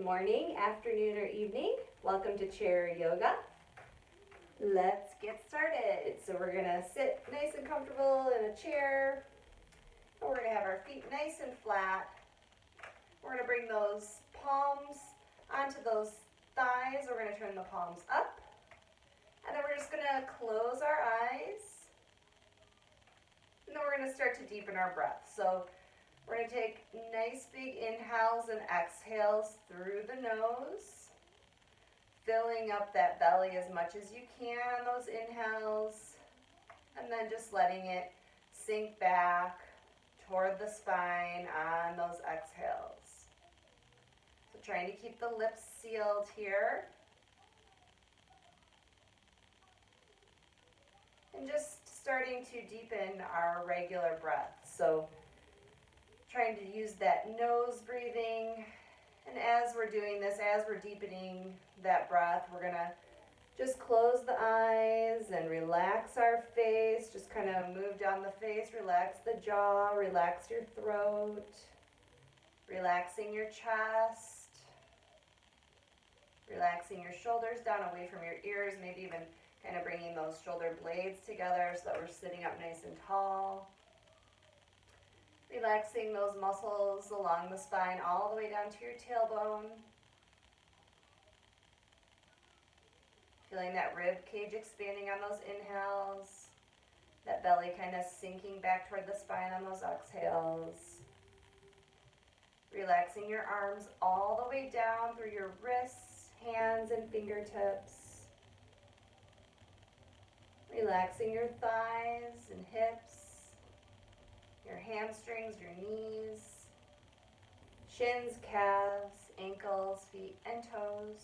Good morning, afternoon, or evening. Welcome to chair yoga. Let's get started. So we're gonna sit nice and comfortable in a chair. And we're gonna have our feet nice and flat. We're gonna bring those palms onto those thighs. We're gonna turn the palms up. And then we're just gonna close our eyes. And then we're gonna start to deepen our breath. So we're going to take nice big inhales and exhales through the nose, filling up that belly as much as you can on those inhales, and then just letting it sink back toward the spine on those exhales. So trying to keep the lips sealed here. And just starting to deepen our regular breath. So trying to use that nose breathing, and as we're doing this, as we're deepening that breath, we're gonna just close the eyes and relax our face, just kind of move down the face, relax the jaw, relax your throat, relaxing your chest, relaxing your shoulders down away from your ears, maybe even kind of bringing those shoulder blades together so that we're sitting up nice and tall. Relaxing those muscles along the spine all the way down to your tailbone. Feeling that rib cage expanding on those inhales. That belly kind of sinking back toward the spine on those exhales. Relaxing your arms all the way down through your wrists, hands, and fingertips. Relaxing your thighs and hips. Your hamstrings, your knees, shins, calves, ankles, feet, and toes.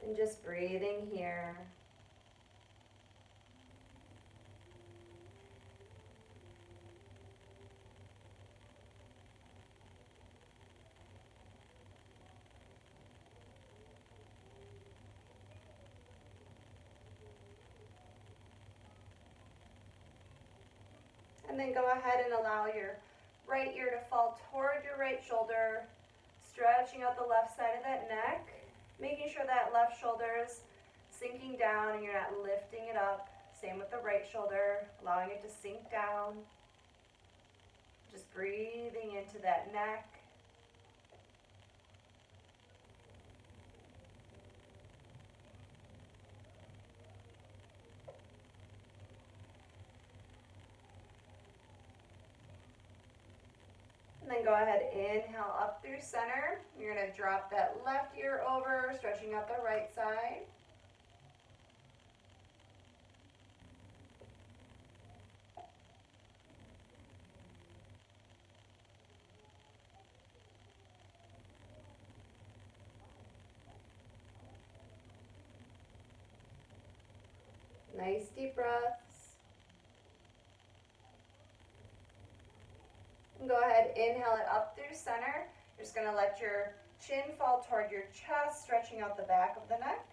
And just breathing here. And then go ahead and allow your right ear to fall toward your right shoulder, stretching out the left side of that neck, making sure that left shoulder is sinking down and you're not lifting it up. Same with the right shoulder, allowing it to sink down. Just breathing into that neck. And then go ahead, inhale up through center. You're going to drop that left ear over, stretching out the right side. Nice deep breaths. And go ahead, inhale it up through center. You're just going to let your chin fall toward your chest, stretching out the back of the neck.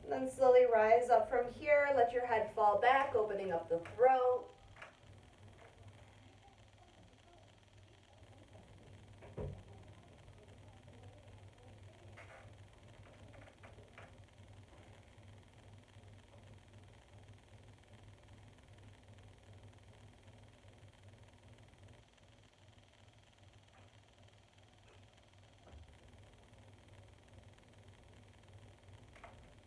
And then slowly rise up from here. Let your head fall back, opening up the throat.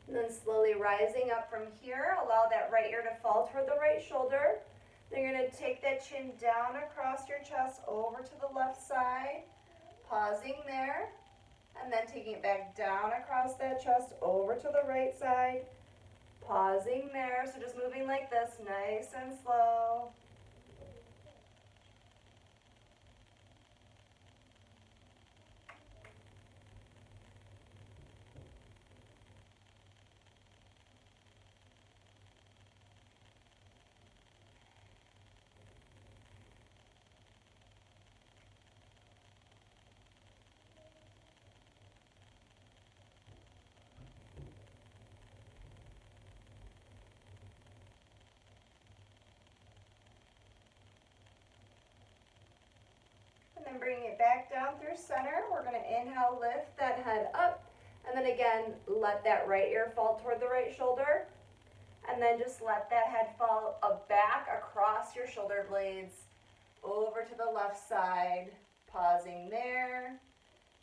And then slowly rising up from here, allow that right ear to fall toward the right shoulder. Then you're going to take that chin down across your chest over to the left side, pausing there, and then taking it back down across that chest over to the right side, pausing there. So just moving like this, nice and slow. down through center. We're going to inhale, lift that head up. And then again, let that right ear fall toward the right shoulder. And then just let that head fall back across your shoulder blades, over to the left side. Pausing there.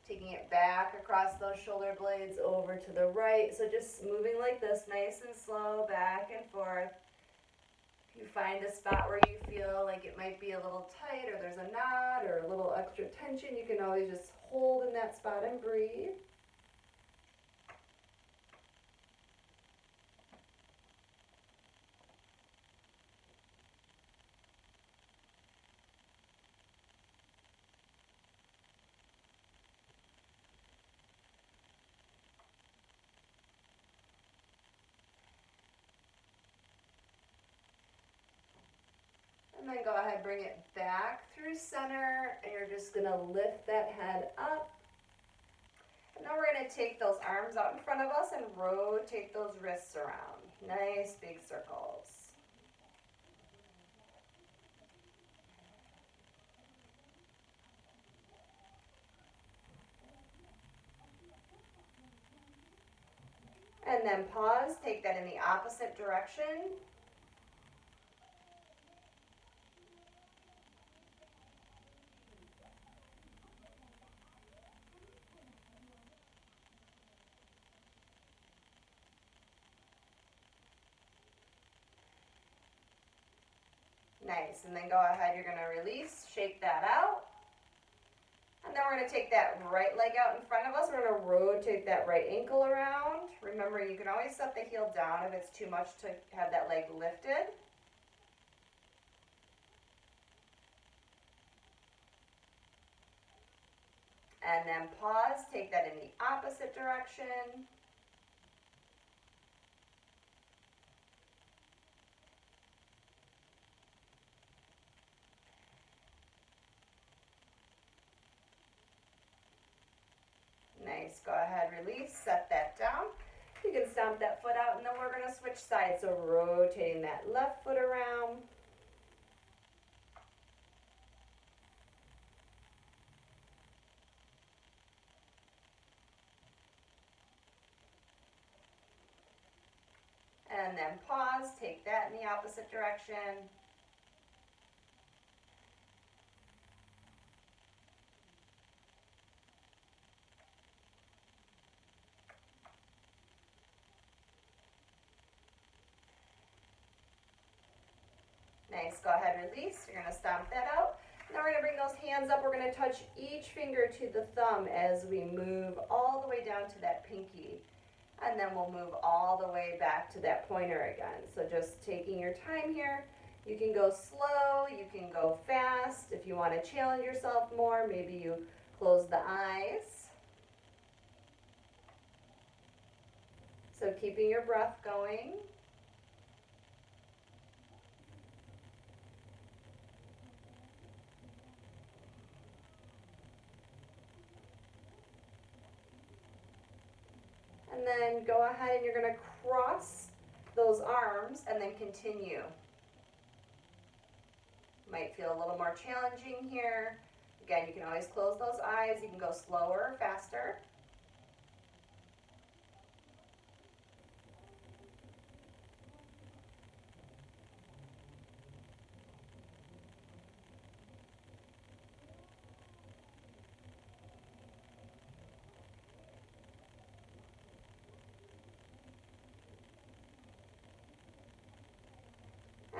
Taking it back across those shoulder blades, over to the right. So just moving like this, nice and slow, back and forth. If you find a spot where you feel like it might be a little tight, or there's a knot or a little extra tension, you can always just hold in that spot and breathe. And then go ahead, bring it back through center, and you're just going to lift that head up. And now we're going to take those arms out in front of us and rotate those wrists around. Nice big circles. And then pause, take that in the opposite direction. Nice, and then go ahead, you're gonna release, shake that out. And then we're gonna take that right leg out in front of us. We're gonna rotate that right ankle around. Remember, you can always set the heel down if it's too much to have that leg lifted. And then pause, take that in the opposite direction. Nice, go ahead, release, set that down. You can stomp that foot out, and then we're gonna switch sides. So rotating that left foot around. And then pause, take that in the opposite direction. Nice, go ahead, release. You're gonna stomp that out. Now we're gonna bring those hands up. We're gonna touch each finger to the thumb as we move all the way down to that pinky. And then we'll move all the way back to that pointer again. So just taking your time here. You can go slow, you can go fast. If you wanna challenge yourself more, maybe you close the eyes. So keeping your breath going. And then go ahead and you're going to cross those arms and then continue. Might feel a little more challenging here. Again, you can always close those eyes. You can go slower or faster.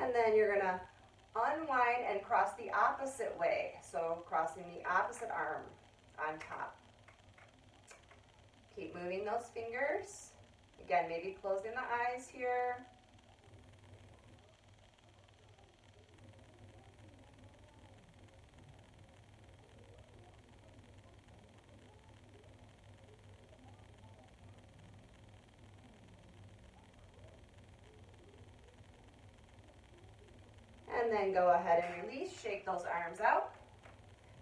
And then you're going to unwind and cross the opposite way. So crossing the opposite arm on top. Keep moving those fingers. Again, maybe closing the eyes here. And then go ahead and release, shake those arms out.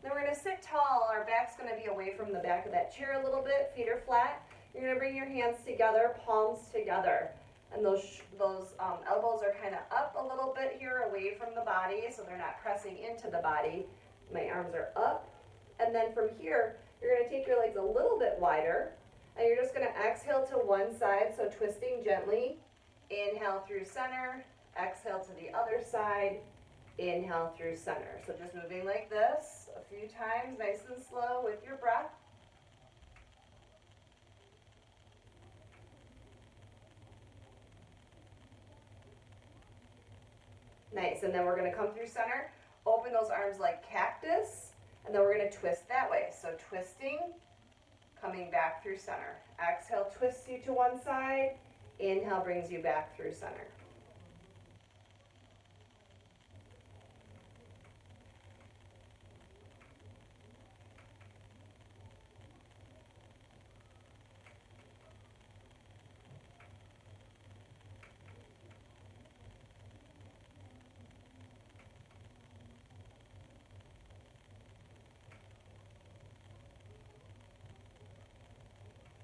Then we're going to sit tall. Our back's going to be away from the back of that chair a little bit. Feet are flat. You're going to bring your hands together, palms together. And those elbows are kind of up a little bit here, away from the body, so they're not pressing into the body. My arms are up And then from here, you're gonna take your legs a little bit wider, and you're just gonna exhale to one side, so twisting gently. Inhale through center, exhale to the other side, inhale through center. So just moving like this a few times, nice and slow with your breath. Nice, and then we're gonna come through center, open those arms like cactus, and then we're gonna twist that way. So twisting, coming back through center. Exhale, twists you to one side. Inhale brings you back through center.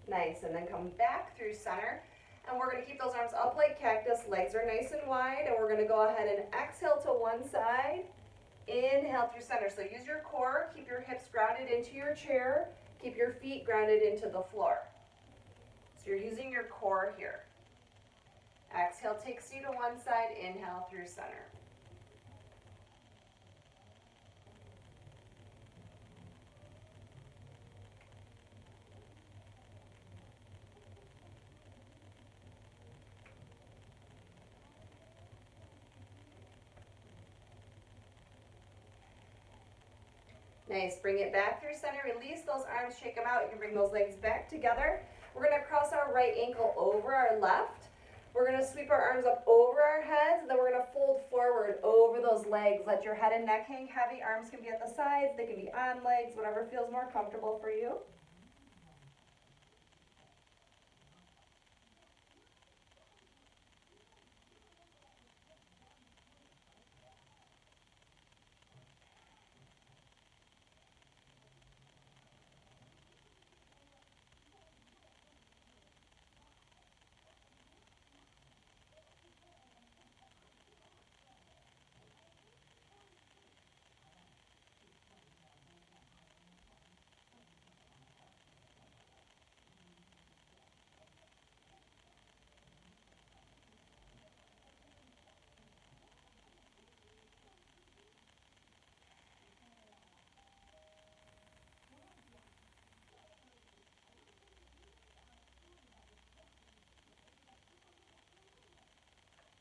Nice, and then come back through center. And we're gonna keep those arms up like cactus, legs are nice and wide, and we're gonna go ahead and exhale to one side, inhale through center. So use your core, keep your hips grounded into your chair, keep your feet grounded into the floor. So you're using your core here. Exhale takes you to one side, inhale through center. Nice, bring it back through center, release those arms, shake them out. You can bring those legs back together. We're gonna cross our right ankle over our left. We're gonna sweep our arms up over our heads, and then we're gonna fold forward over those legs. Let your head and neck hang heavy. Arms can be at the sides, they can be on legs, whatever feels more comfortable for you.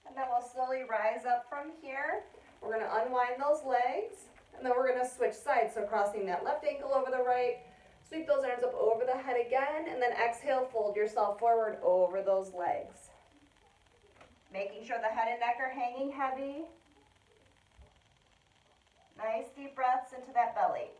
And then we'll slowly rise up from here. We're gonna unwind those legs, and then we're gonna switch sides. So crossing that left ankle over the right, sweep those arms up over the head again, and then exhale, fold yourself forward over those legs. Making sure the head and neck are hanging heavy. Nice deep breaths into that belly.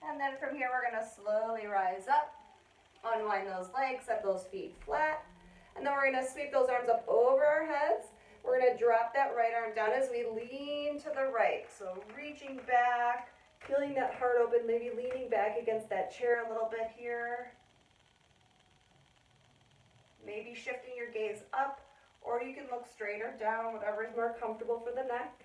And then from here, we're gonna slowly rise up, unwind those legs, set those feet flat, and then we're gonna sweep those arms up over our heads. We're gonna drop that right arm down as we lean to the right. So reaching back, feeling that heart open, maybe leaning back against that chair a little bit here. Maybe shifting your gaze up, or you can look straight or down, whatever is more comfortable for the neck.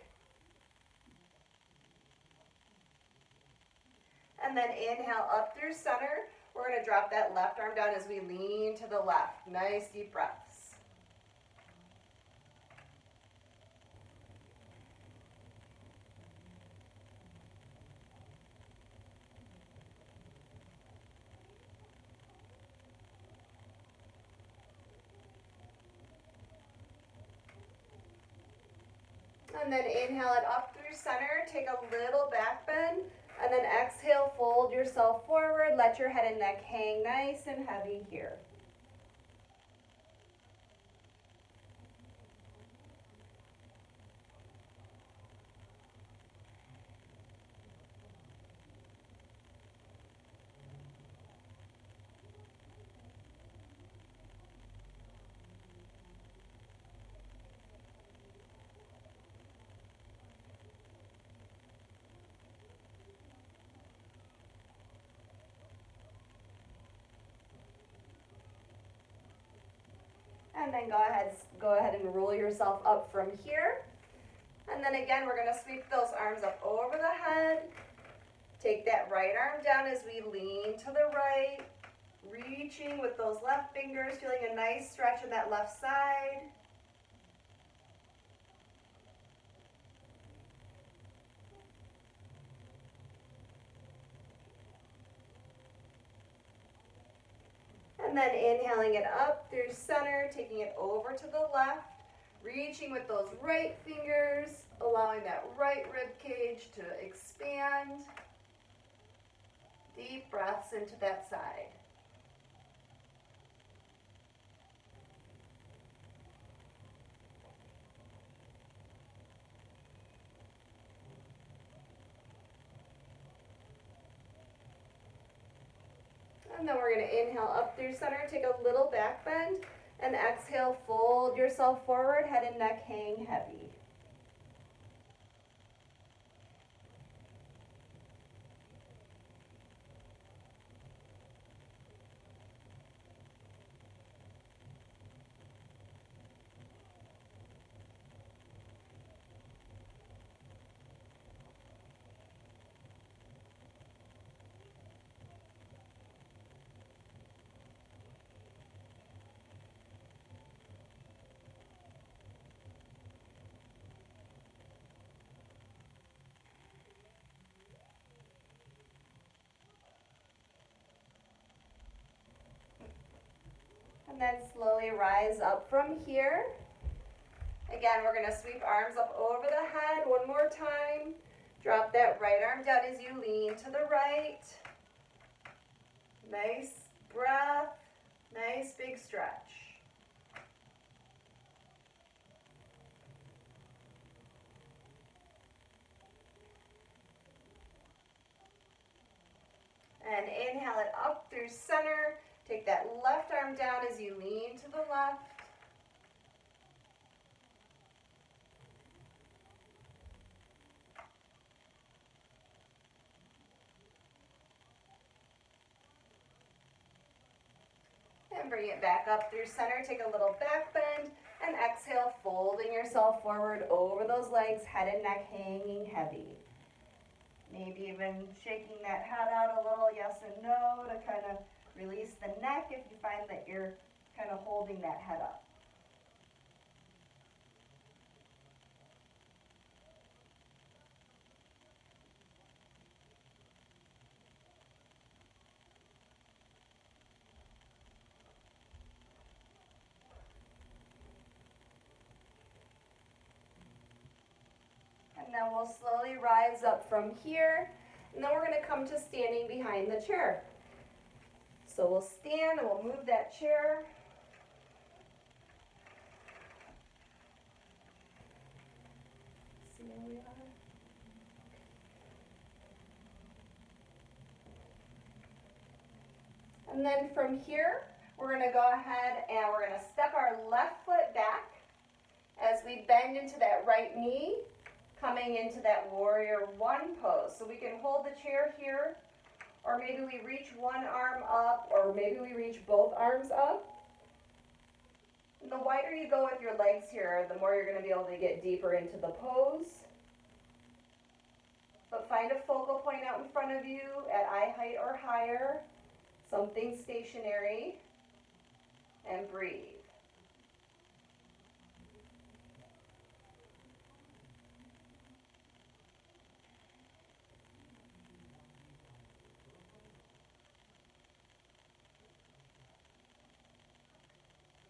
And then inhale up through center. We're gonna drop that left arm down as we lean to the left. Nice deep breaths. And then inhale it up through center. Take a little back bend. And then exhale, fold yourself forward. Let your head and neck hang nice and heavy here. And then go ahead and roll yourself up from here. And then again, we're gonna sweep those arms up over the head. Take that right arm down as we lean to the right, reaching with those left fingers, feeling a nice stretch in that left side. And then inhaling it up through center, taking it over to the left, reaching with those right fingers, allowing that right rib cage to expand. Deep breaths into that side. And then we're going to inhale up through center, take a little back bend, and exhale, fold yourself forward, head and neck hang heavy. And then slowly rise up from here. Again, we're going to sweep arms up over the head one more time. Drop that right arm down as you lean to the right. Nice breath, nice big stretch. And inhale it up through center. Take that left arm down as you lean to the left. And bring it back up through center. Take a little back bend and exhale, folding yourself forward over those legs, head and neck hanging heavy. Maybe even shaking that head out a little, yes and no, to kind of release the neck if you find that you're kind of holding that head up. And then we'll slowly rise up from here, and then we're going to come to standing behind the chair. So we'll stand and we'll move that chair. See where we are? And then from here, we're going to go ahead and we're going to step our left foot back as we bend into that right knee, coming into that warrior one pose. So we can hold the chair here, or maybe we reach one arm up, or maybe we reach both arms up. And the wider you go with your legs here, the more you're going to be able to get deeper into the pose. But find a focal point out in front of you at eye height or higher, something stationary, and breathe.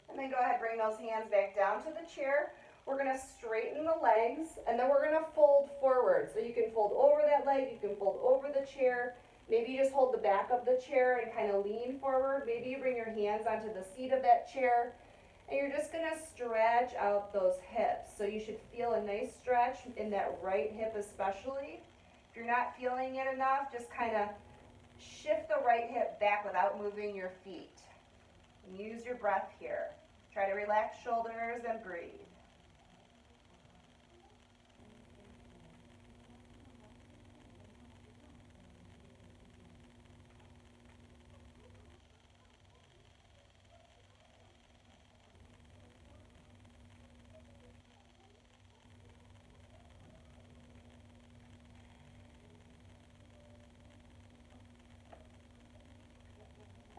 And then go ahead, bring those hands back down to the chair. We're gonna straighten the legs, and then we're gonna fold forward. So you can fold over that leg, you can fold over the chair. Maybe you just hold the back of the chair and kind of lean forward. Maybe you bring your hands onto the seat of that chair, and you're just gonna stretch out those hips. So you should feel a nice stretch in that right hip especially. If you're not feeling it enough, just kind of shift the right hip back without moving your feet. And use your breath here. Try to relax shoulders and breathe.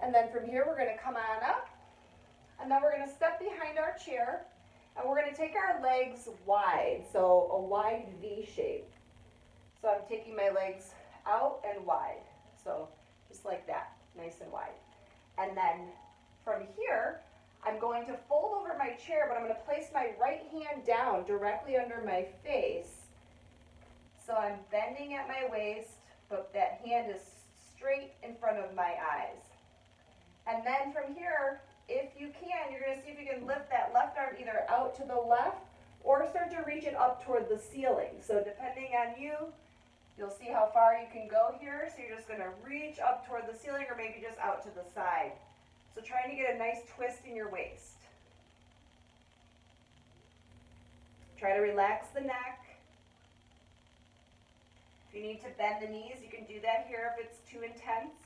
And then from here, we're going to come on up, and then we're going to step behind our chair, and we're going to take our legs wide, so a wide V shape. So I'm taking my legs out and wide, so just like that, nice and wide. And then from here, I'm going to fold over my chair, but I'm going to place my right hand down directly under my face. So I'm bending at my waist, but that hand is straight in front of my eyes. And then from here, if you can, you're going to see if you can lift that left arm either out to the left or start to reach it up toward the ceiling. So depending on you, you'll see how far you can go here. So you're just going to reach up toward the ceiling or maybe just out to the side. So trying to get a nice twist in your waist. Try to relax the neck. If you need to bend the knees, you can do that here if it's too intense.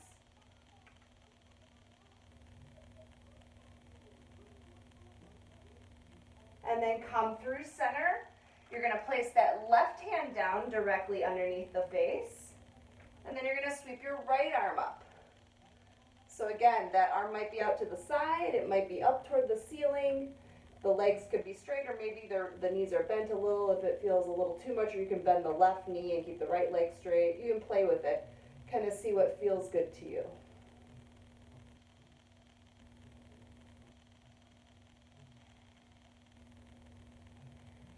And then come through center. You're going to place that left hand down directly underneath the face. And then you're going to sweep your right arm up. So again, that arm might be out to the side. It might be up toward the ceiling. The legs could be straight, or maybe the knees are bent a little if it feels a little too much, or you can bend the left knee and keep the right leg straight. You can play with it. Kind of see what feels good to you.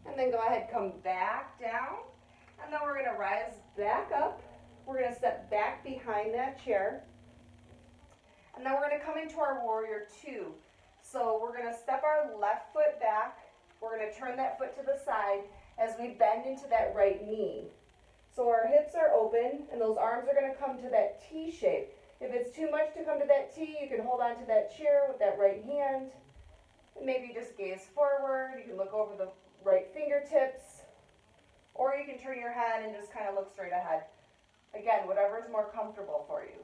And then go ahead, come back down, and then we're going to rise back up. We're going to step back behind that chair, and then we're going to come into our warrior two. So we're going to step our left foot back. We're going to turn that foot to the side as we bend into that right knee. So our hips are open, and those arms are going to come to that T shape. If it's too much to come to that T, you can hold on to that chair with that right hand, and maybe just gaze forward. You can look over the right fingertips, or you can turn your head and just kind of look straight ahead. Again, whatever is more comfortable for you.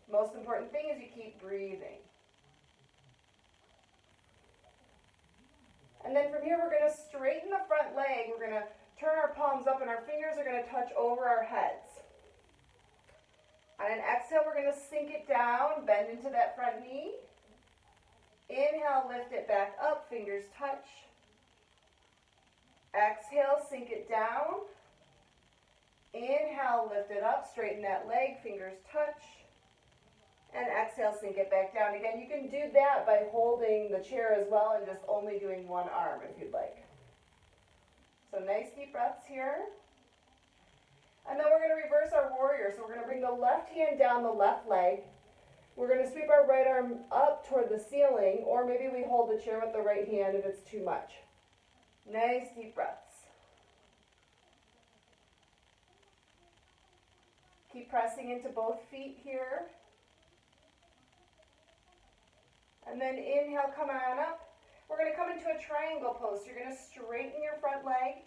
Most important thing is you keep breathing. And then from here, we're going to straighten the front leg. We're going to turn our palms up, and our fingers are going to touch over our heads. On an exhale, we're going to sink it down, bend into that front knee. Inhale, lift it back up, fingers touch. Exhale, sink it down. Inhale, lift it up, straighten that leg, fingers touch. And exhale, sink it back down. Again, you can do that by holding the chair as well and just only doing one arm if you'd like. So nice deep breaths here. And then we're going to reverse our warrior. So we're going to bring the left hand down the left leg. We're going to sweep our right arm up toward the ceiling, or maybe we hold the chair with the right hand if it's too much. Nice deep breaths. Keep pressing into both feet here. And then inhale, come on up. We're going to come into a triangle pose. So you're going to straighten your front leg.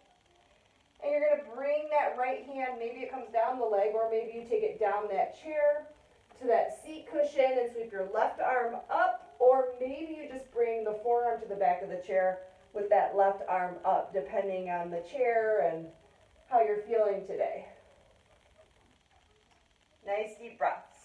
And you're going to bring that right hand, maybe it comes down the leg, or maybe you take it down that chair to that seat cushion and sweep your left arm up. Or maybe you just bring the forearm to the back of the chair with that left arm up, depending on the chair and how you're feeling today. Nice deep breaths.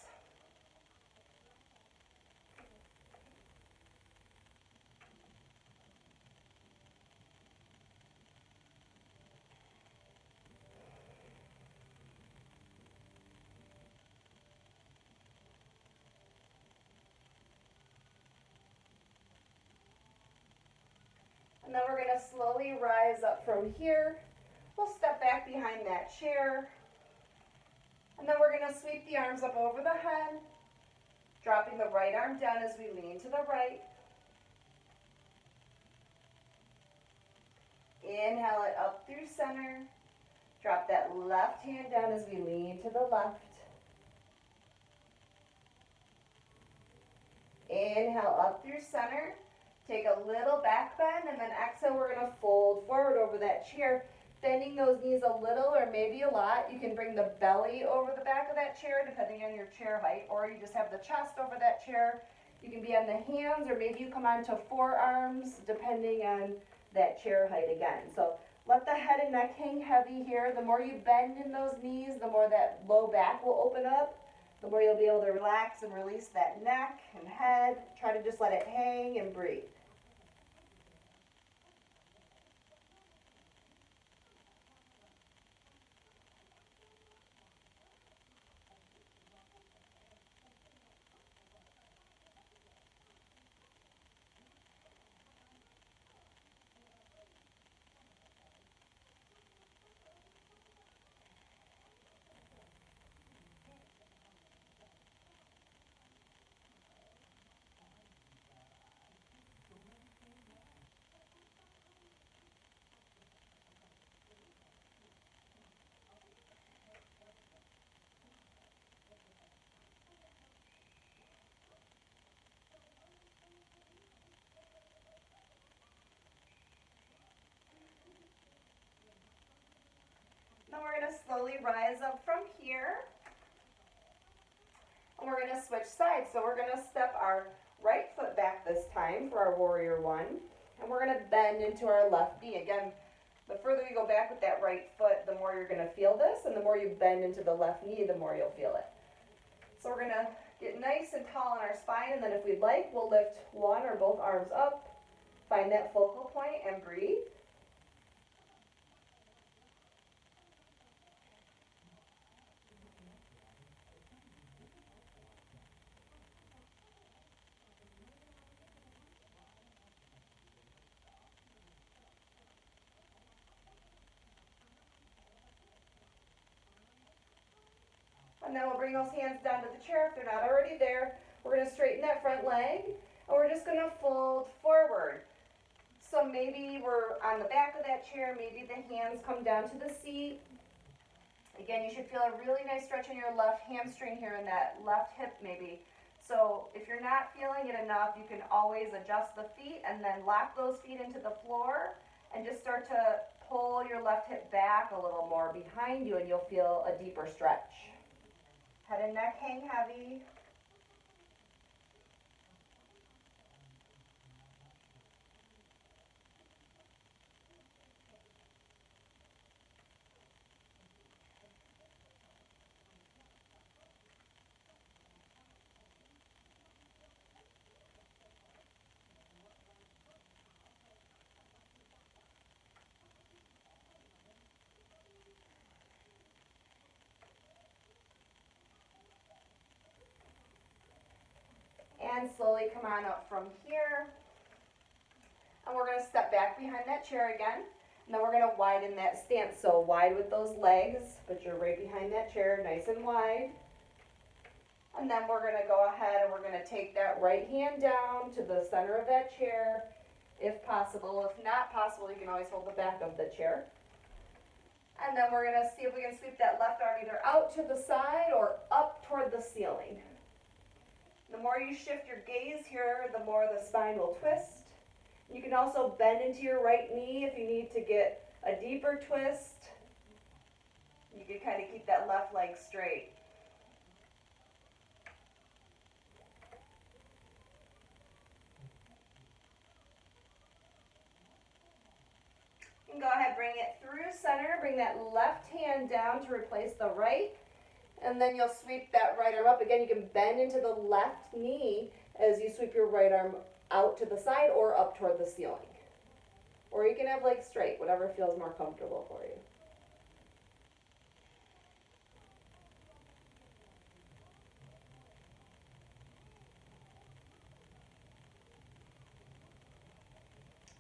And And then we're going to slowly rise up from here. We'll step back behind that chair. And then we're going to sweep the arms up over the head, dropping the right arm down as we lean to the right. Inhale it up through center. Drop that left hand down as we lean to the left. Inhale up through center. Take a little back bend, and then exhale, we're going to fold forward over that chair, bending those knees a little or maybe a lot. You can bring the belly over the back of that chair depending on your chair height, or you just have the chest over that chair. You can be on the hands, or maybe you come onto forearms depending on that chair height again. So let the head and neck hang heavy here. The more you bend in those knees, the more that low back will open up, the more you'll be able to relax and release that neck and head. Try to just let it hang and breathe. Then we're going to slowly rise up from here. And we're going to switch sides. So we're going to step our right foot back this time for our warrior one. And we're going to bend into our left knee. Again, the further you go back with that right foot, the more you're going to feel this. And the more you bend into the left knee, the more you'll feel it. So we're going to get nice and tall in our spine. And then if we'd like, we'll lift one or both arms up. Find that focal point and breathe. And then we'll bring those hands down to the chair if they're not already there. We're going to straighten that front leg, and we're just going to fold forward. So maybe we're on the back of that chair, maybe the hands come down to the seat. Again, you should feel a really nice stretch in your left hamstring here and that left hip maybe. So if you're not feeling it enough, you can always adjust the feet and then lock those feet into the floor and just start to pull your left hip back a little more behind you, and you'll feel a deeper stretch. Head and neck hang heavy. And slowly come on up from here. And we're going to step back behind that chair again. And then we're going to widen that stance. So wide with those legs, but you're right behind that chair, nice and wide. And then we're going to go ahead and we're going to take that right hand down to the center of that chair, if possible. If not possible, you can always hold the back of the chair. And then we're going to see if we can sweep that left arm either out to the side or up toward the ceiling. The more you shift your gaze here, the more the spine will twist. You can also bend into your right knee if you need to get a deeper twist. You can kind of keep that left leg straight. You can go ahead, bring it through center, bring that left hand down to replace the right. And then you'll sweep that right arm up. Again, you can bend into the left knee as you sweep your right arm out to the side or up toward the ceiling. Or you can have legs straight, whatever feels more comfortable for you.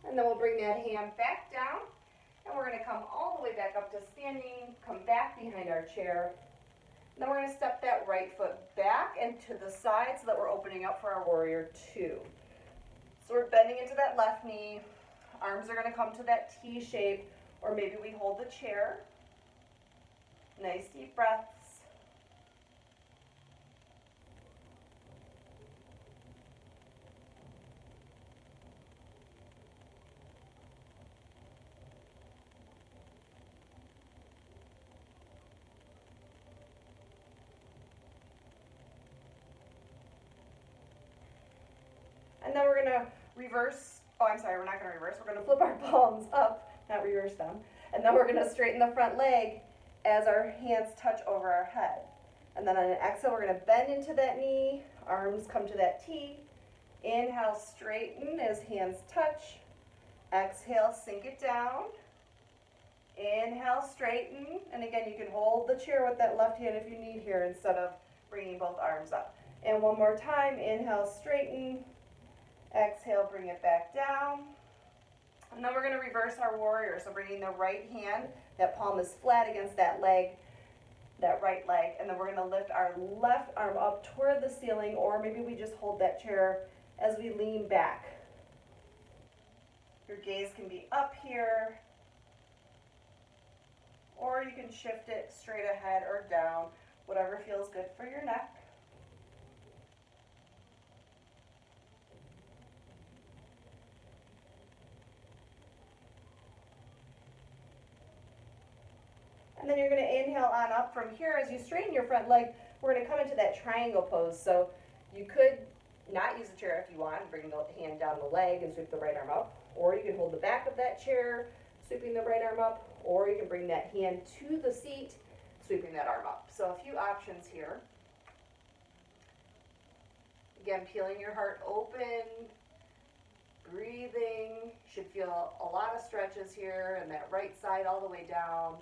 And And then we'll bring that hand back down, and we're going to come all the way back up to standing, come back behind our chair. And then we're going to step that right foot back and to the side so that we're opening up for our warrior two. So we're bending into that left knee. Arms are going to come to that T shape, or maybe we hold the chair. Nice deep breaths. And then we're going to reverse, oh, I'm sorry, we're not going to reverse. We're going to flip our palms up, not reverse them. And then we're going to straighten the front leg as our hands touch over our head. And then on an exhale, we're going to bend into that knee, arms come to that T. Inhale, straighten as hands touch. Exhale, sink it down. Inhale, straighten. And again, you can hold the chair with that left hand if you need here instead of bringing both arms up. And one more time, inhale, straighten. Exhale, bring it back down. And then we're going to reverse our warrior. So bringing the right hand, that palm is flat against that leg, that right leg. And then we're going to lift our left arm up toward the ceiling, or maybe we just hold that chair as we lean back. Your gaze can be up here, or you can shift it straight ahead or down, whatever feels good for your neck. And then you're going to inhale on up from here. As you straighten your front leg, we're going to come into that triangle pose. So you could not use the chair if you want, bring the hand down the leg and sweep the right arm up. Or you can hold the back of that chair, sweeping the right arm up. Or you can bring that hand to the seat, sweeping that arm up. So a few options here. Again, peeling your heart open, breathing. You should feel a lot of stretches here, and that right side all the way down.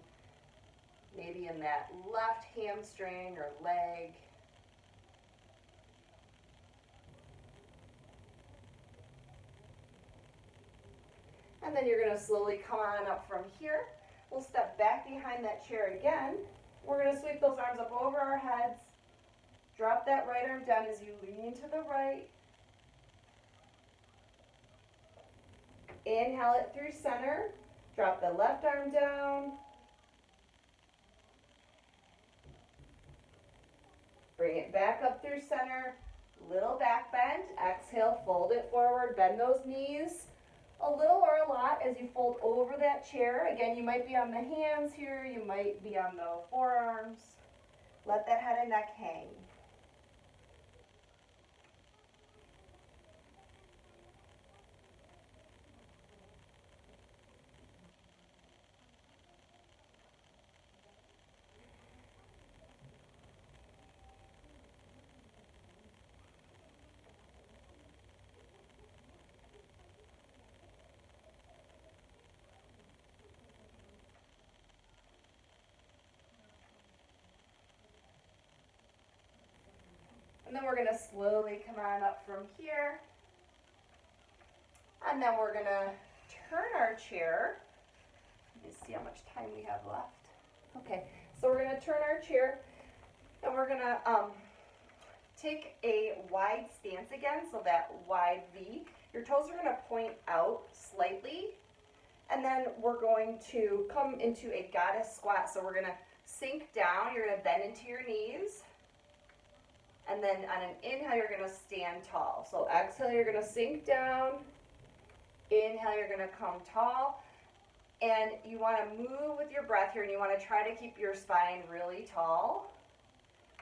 Maybe in that left hamstring or leg. And then you're going to slowly come on up from here. We'll step back behind that chair again. We're going to sweep those arms up over our heads. Drop that right arm down as you lean to the right. Inhale it through center. Drop the left arm down. Bring it back up through center, little back bend. Exhale, fold it forward, bend those knees a little or a lot as you fold over that chair. Again, you might be on the hands here, you might be on the forearms. Let that head and neck hang. And then we're going to slowly come on up from here. And then we're going to turn our chair. Let me see how much time we have left. Okay, so we're going to turn our chair and we're going to take a wide stance again, so that wide V. Your toes are going to point out slightly. And then we're going to come into a goddess squat. So we're going to sink down. You're going to bend into your knees. And then on an inhale, you're going to stand tall. So exhale, you're going to sink down. Inhale, you're going to come tall. And you want to move with your breath here, and you want to try to keep your spine really tall.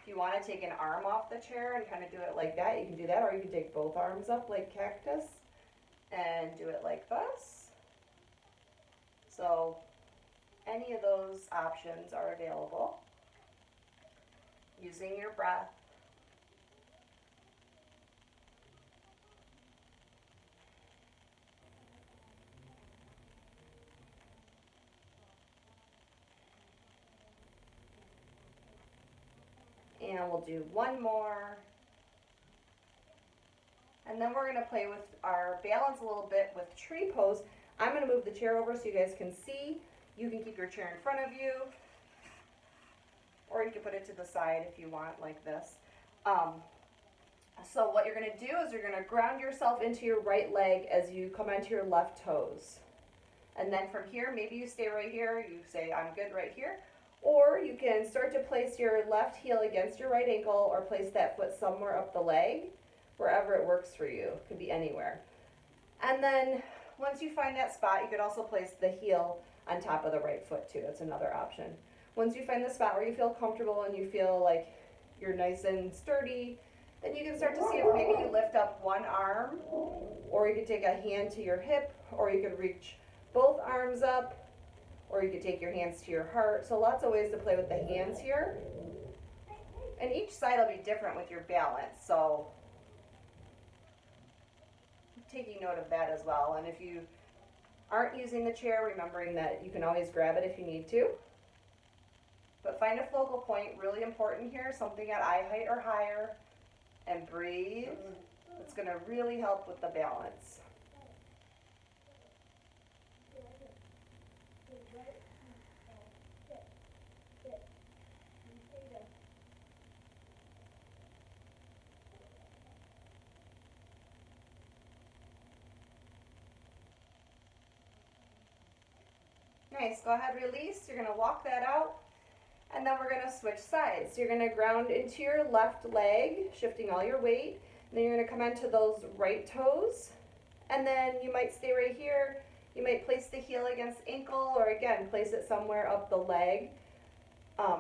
If you want to take an arm off the chair and kind of do it like that, you can do that. Or you can take both arms up like cactus and do it like this. So any of those options are available. Using your breath. And we'll do one more. And then we're going to play with our balance a little bit with tree pose. I'm going to move the chair over so you guys can see. You can keep your chair in front of you, or you can put it to the side if you want, like this. So what you're going to do is you're going to ground yourself into your right leg as you come onto your left toes. And then from here, maybe you stay right here, you say, I'm good right here. Or you can start to place your left heel against your right ankle, or place that foot somewhere up the leg, wherever it works for you. It could be anywhere. And then once you find that spot, you could also place the heel on top of the right foot too. That's another option. Once you find the spot where you feel comfortable and you feel like you're nice and sturdy, then you can start to see if maybe you lift up one arm, or you could take a hand to your hip, or you could reach both arms up, or you could take your hands to your heart. So lots of ways to play with the hands here. And each side will be different with your balance, so taking note of that as well. And if you aren't using the chair, remembering that you can always grab it if you need to. But find a focal point, really important here, something at eye height or higher, and breathe. It's going to really help with the balance. Nice, go ahead, release. You're going to walk that out, and then we're going to switch sides. So you're going to ground into your left leg, shifting all your weight. And then you're going to come onto those right toes, and then you might stay right here. You might place the heel against ankle, or again, place it somewhere up the leg,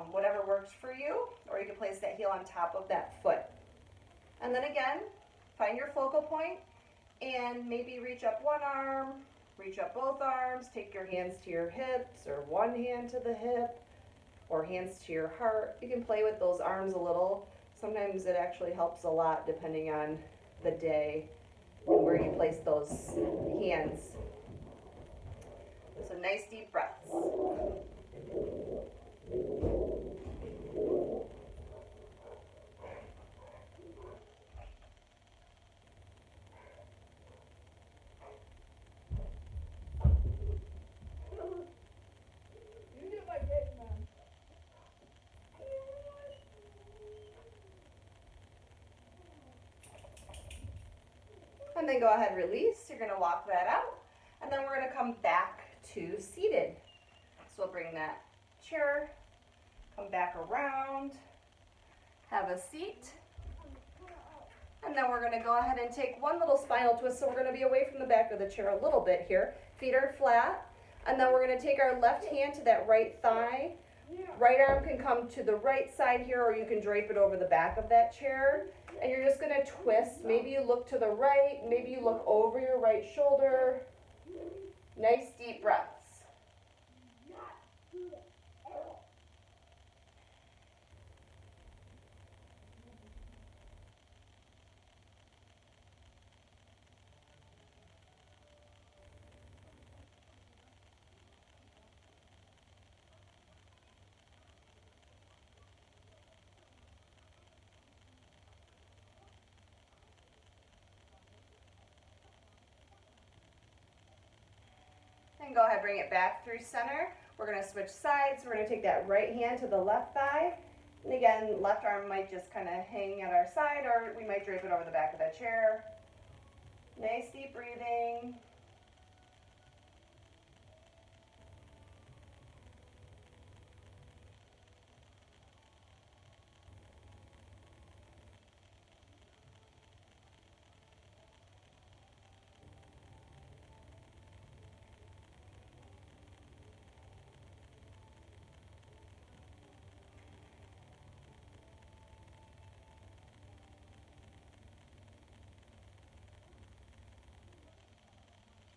whatever works for you, or you can place that heel on top of that foot. And then again, find your focal point, and maybe reach up one arm, reach up both arms, take your hands to your hips, or one hand to the hip, or hands to your heart. You can play with those arms a little. Sometimes it actually helps a lot depending on the day and where you place those hands. So nice deep breaths. And then go ahead, release. You're going to walk that out. And then we're going to come back to seated. So we'll bring that chair, come back around, have a seat. And then we're going to go ahead and take one little spinal twist. So we're going to be away from the back of the chair a little bit here. Feet are flat. And then we're going to take our left hand to that right thigh. Right arm can come to the right side here, or you can drape it over the back of that chair. And you're just going to twist. Maybe you look to the right, maybe you look over your right shoulder. Nice deep breaths. And go ahead, bring it back through center. We're going to switch sides. We're going to take that right hand to the left thigh. And again, left arm might just kind of hang at our side, or we might drape it over the back of that chair. Nice deep breathing.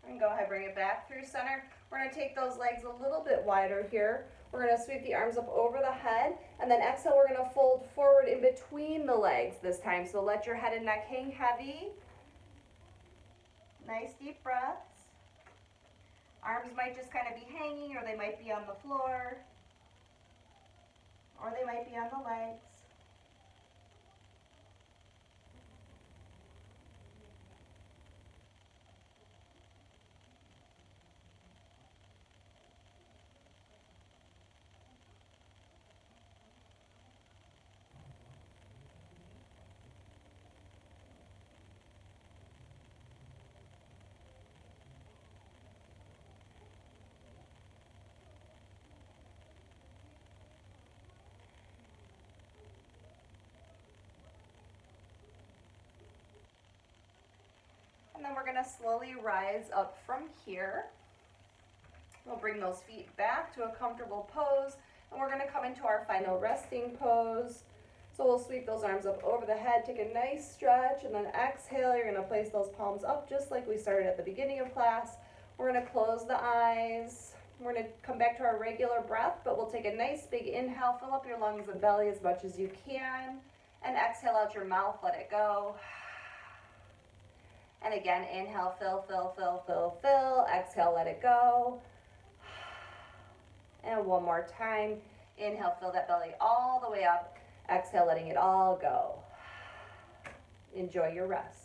And go ahead, bring it back through center. We're going to take those legs a little bit wider here. We're going to sweep the arms up over the head, and then exhale, we're going to fold forward in between the legs this time. So let your head and neck hang heavy. Nice deep breaths. Arms might just kind of be hanging, or they might be on the floor, or they might be on the legs. gonna slowly rise up from here. We'll bring those feet back to a comfortable pose, and we're gonna come into our final resting pose. So we'll sweep those arms up over the head, take a nice stretch, and then exhale. You're gonna place those palms up just like we started at the beginning of class. We're gonna close the eyes. We're gonna come back to our regular breath, but we'll take a nice big inhale, fill up your lungs and belly as much as you can, and exhale out your mouth, let it go. And again, inhale, fill, fill, fill, fill, fill. Exhale, let it go. And one more time. Inhale, fill that belly all the way up. Exhale, letting it all go. Enjoy your rest.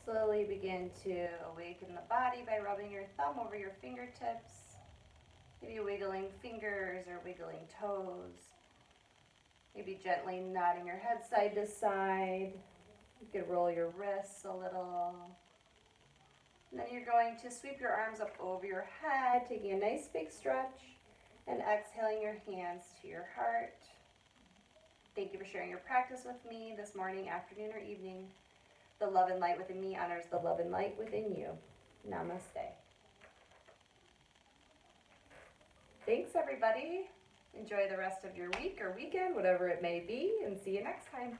Slowly begin to awaken the body by rubbing your thumb over your fingertips. Maybe wiggling fingers or wiggling toes. Maybe gently nodding your head side to side. You could roll your wrists a little. And then you're going to sweep your arms up over your head, taking a nice big stretch, and exhaling your hands to your heart. Thank you for sharing your practice with me this morning, afternoon, or evening. The love and light within me honors the love and light within you. Namaste. Thanks, everybody. Enjoy the rest of your week or weekend, whatever it may be, and see you next time.